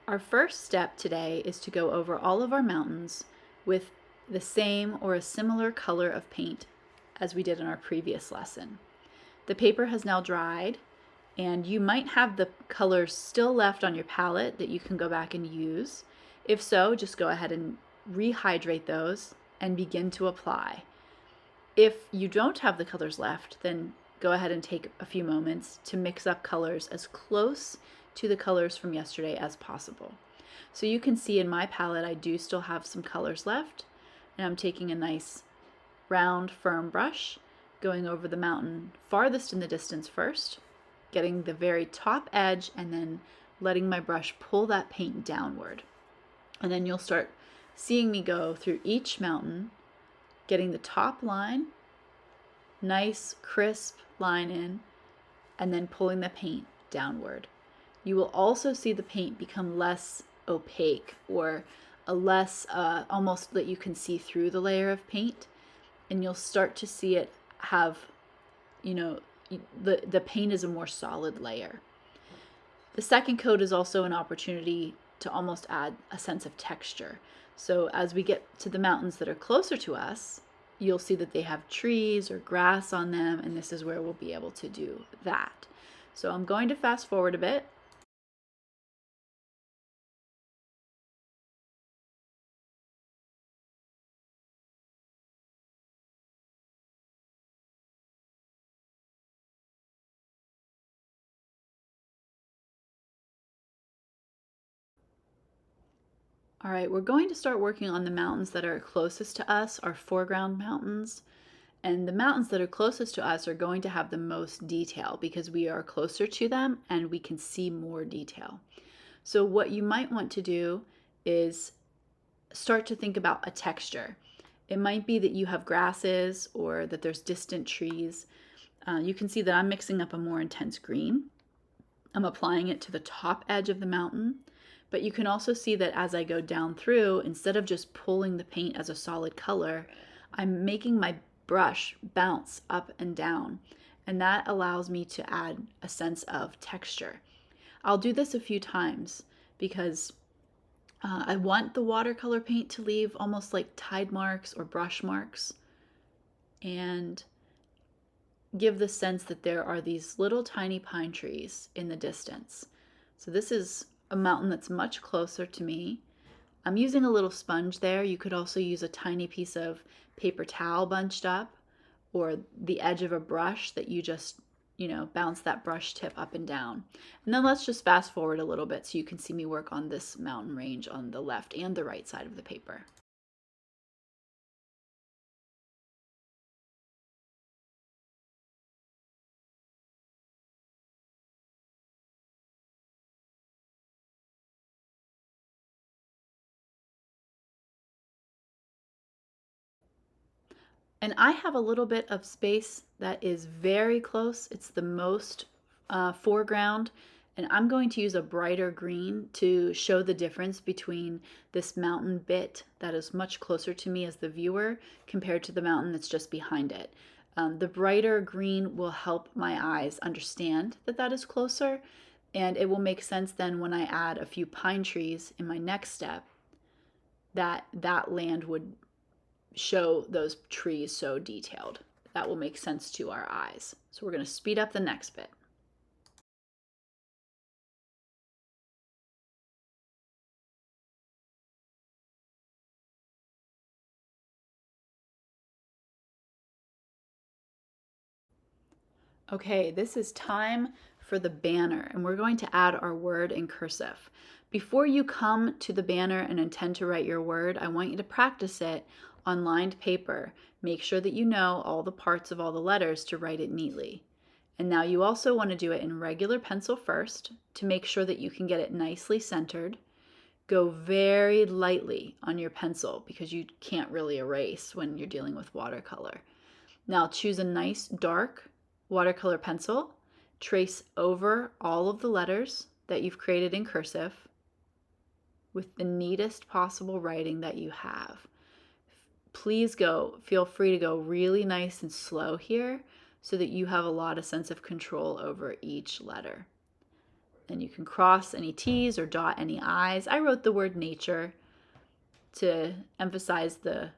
Our first step today is to go over all of our mountains with the same or a similar color of paint as we did in our previous lesson. The paper has now dried, and you might have the colors still left on your palette that you can go back and use. If so, just go ahead and rehydrate those and begin to apply. If you don't have the colors left, then go ahead and take a few moments to mix up colors as close to the colors from yesterday as possible. So you can see in my palette I do still have some colors left, and I'm taking a nice round firm brush, going over the mountain farthest in the distance first, getting the very top edge, and then letting my brush pull that paint downward. And then you'll start seeing me go through each mountain, getting the top line, nice crisp line in, and then pulling the paint downward. You will also see the paint become less opaque, or a less almost that you can see through the layer of paint, and you'll start to see it have, the paint is a more solid layer. The second coat is also an opportunity to almost add a sense of texture. So as we get to the mountains that are closer to us, you'll see that they have trees or grass on them, and this is where we'll be able to do that. So I'm going to fast forward a bit. All right, we're going to start working on the mountains that are closest to us, our foreground mountains. And the mountains that are closest to us are going to have the most detail because we are closer to them and we can see more detail. So what you might want to do is start to think about a texture. It might be that you have grasses or that there's distant trees. You can see that I'm mixing up a more intense green. I'm applying it to the top edge of the mountain. But you can also see that as I go down through, instead of just pulling the paint as a solid color, I'm making my brush bounce up and down, and that allows me to add a sense of texture. I'll do this a few times because I want the watercolor paint to leave almost like tide marks or brush marks, and give the sense that there are these little tiny pine trees in the distance. So this is a mountain that's much closer to me. I'm using a little sponge there. You could also use a tiny piece of paper towel bunched up, or the edge of a brush that you just, bounce that brush tip up and down. And then let's just fast forward a little bit so you can see me work on this mountain range on the left and the right side of the paper. And I have a little bit of space that is very close. It's the most foreground. And I'm going to use a brighter green to show the difference between this mountain bit that is much closer to me as the viewer compared to the mountain that's just behind it. The brighter green will help my eyes understand that that is closer. And it will make sense then when I add a few pine trees in my next step, that land would show those trees so detailed. That will make sense to our eyes. So we're going to speed up the next bit. Okay, this is time for the banner, and we're going to add our word in cursive. Before you come to the banner and intend to write your word, I want you to practice it on lined paper. Make sure that you know all the parts of all the letters to write it neatly. And now you also want to do it in regular pencil first to make sure that you can get it nicely centered. Go very lightly on your pencil because you can't really erase when you're dealing with watercolor. Now choose a nice dark watercolor pencil, trace over all of the letters that you've created in cursive with the neatest possible writing that you have. Please feel free to go really nice and slow here so that you have a lot of sense of control over each letter. and you can cross any T's or dot any I's. I wrote the word nature to emphasize the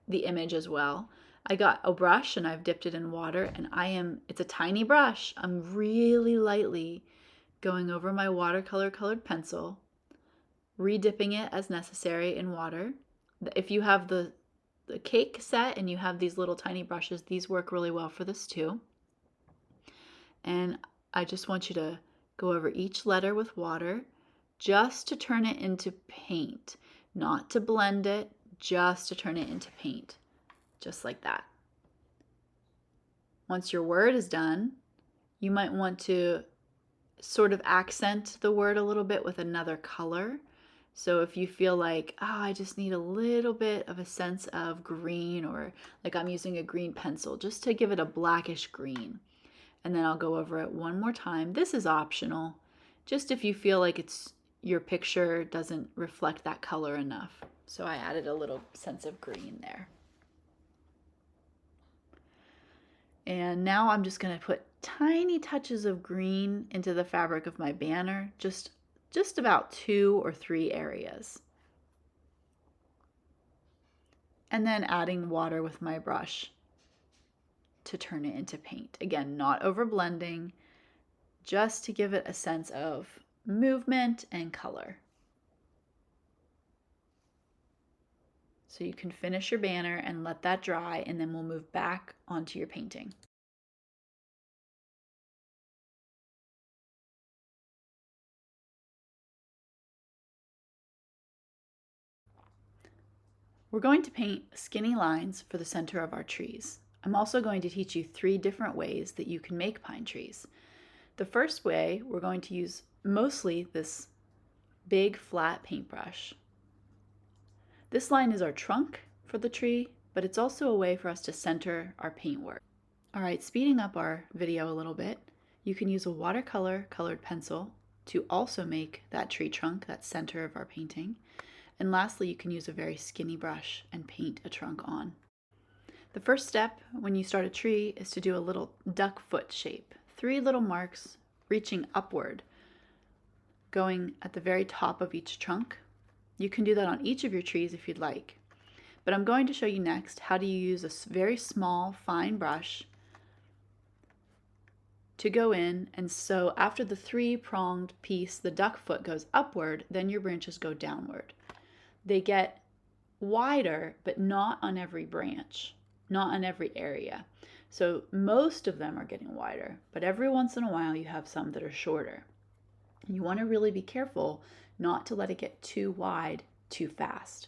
image as well. I got a brush and I've dipped it in water, and it's a tiny brush. I'm really lightly going over my watercolor colored pencil, redipping it as necessary in water. If you have the cake set and you have these little tiny brushes, these work really well for this too. And I just want you to go over each letter with water just to turn it into paint, not to blend it, just to turn it into paint, just like that. Once your word is done, you might want to sort of accent the word a little bit with another color. So if you feel like, I just need a little bit of a sense of green, or like I'm using a green pencil, just to give it a blackish green. And then I'll go over it one more time. This is optional, just if you feel like your picture doesn't reflect that color enough. So I added a little sense of green there. And now I'm just going to put tiny touches of green into the fabric of my banner, just about 2 or 3 areas. And then adding water with my brush to turn it into paint. Again, not over blending, just to give it a sense of movement and color. So you can finish your banner and let that dry, and then we'll move back onto your painting. We're going to paint skinny lines for the center of our trees. I'm also going to teach you 3 different ways that you can make pine trees. The first way, we're going to use mostly this big flat paintbrush. This line is our trunk for the tree, but it's also a way for us to center our paintwork. All right, speeding up our video a little bit, you can use a watercolor colored pencil to also make that tree trunk, that center of our painting. And lastly, you can use a very skinny brush and paint a trunk on. The first step when you start a tree is to do a little duck foot shape. 3 little marks reaching upward, going at the very top of each trunk. You can do that on each of your trees if you'd like. But I'm going to show you next how to use a very small, fine brush to go in, and so after the 3-pronged piece, the duck foot goes upward, then your branches go downward. They get wider, but not on every branch, not on every area. So most of them are getting wider, but every once in a while you have some that are shorter. You want to really be careful not to let it get too wide too fast.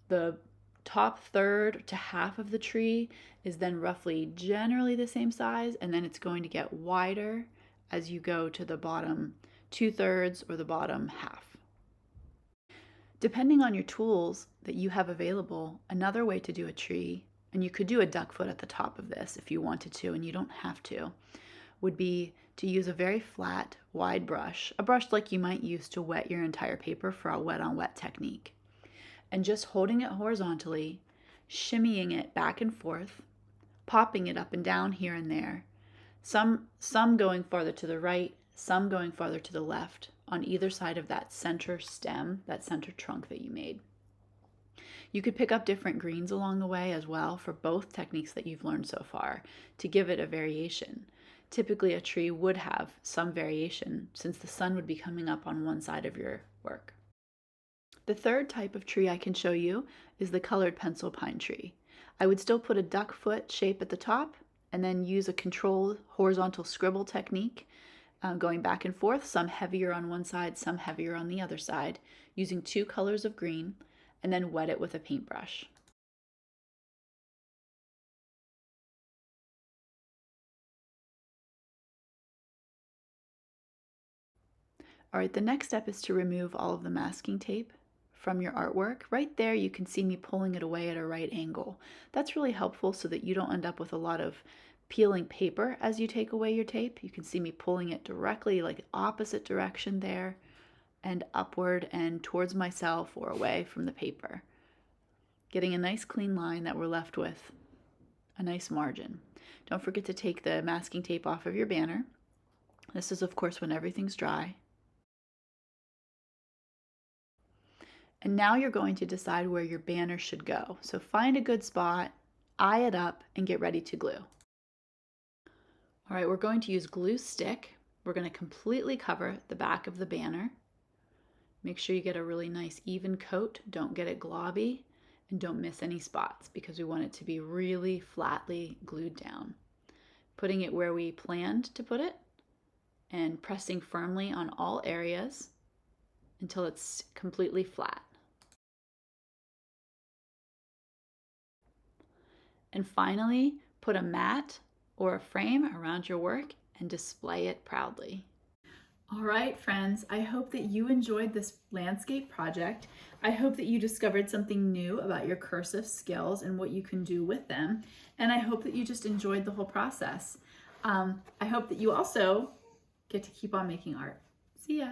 The top third to half of the tree is then roughly generally the same size, and then it's going to get wider as you go to the bottom 2/3 or the bottom half. Depending on your tools that you have available, another way to do a tree, and you could do a duck foot at the top of this if you wanted to, and you don't have to, would be to use a very flat, wide brush, a brush like you might use to wet your entire paper for a wet-on-wet technique, and just holding it horizontally, shimmying it back and forth, popping it up and down here and there, some going farther to the right, some going farther to the left, on either side of that center stem, that center trunk that you made. You could pick up different greens along the way as well for both techniques that you've learned so far to give it a variation. Typically a tree would have some variation since the sun would be coming up on one side of your work. The third type of tree I can show you is the colored pencil pine tree. I would still put a duck foot shape at the top and then use a controlled horizontal scribble technique, going back and forth, some heavier on one side, some heavier on the other side, using 2 colors of green, and then wet it with a paintbrush. All right, the next step is to remove all of the masking tape from your artwork. Right there, you can see me pulling it away at a right angle. That's really helpful so that you don't end up with a lot of peeling paper as you take away your tape. You can see me pulling it directly, like opposite direction there, and upward and towards myself or away from the paper. Getting a nice clean line that we're left with a nice margin. Don't forget to take the masking tape off of your banner. This is, of course, when everything's dry. And now you're going to decide where your banner should go. So find a good spot, eye it up, and get ready to glue. All right, we're going to use glue stick. We're going to completely cover the back of the banner. Make sure you get a really nice even coat. Don't get it globby, and don't miss any spots because we want it to be really flatly glued down. Putting it where we planned to put it and pressing firmly on all areas until it's completely flat. And finally, put a mat or a frame around your work and display it proudly. All right, friends, I hope that you enjoyed this landscape project. I hope that you discovered something new about your cursive skills and what you can do with them. And I hope that you just enjoyed the whole process. I hope that you also get to keep on making art. See ya.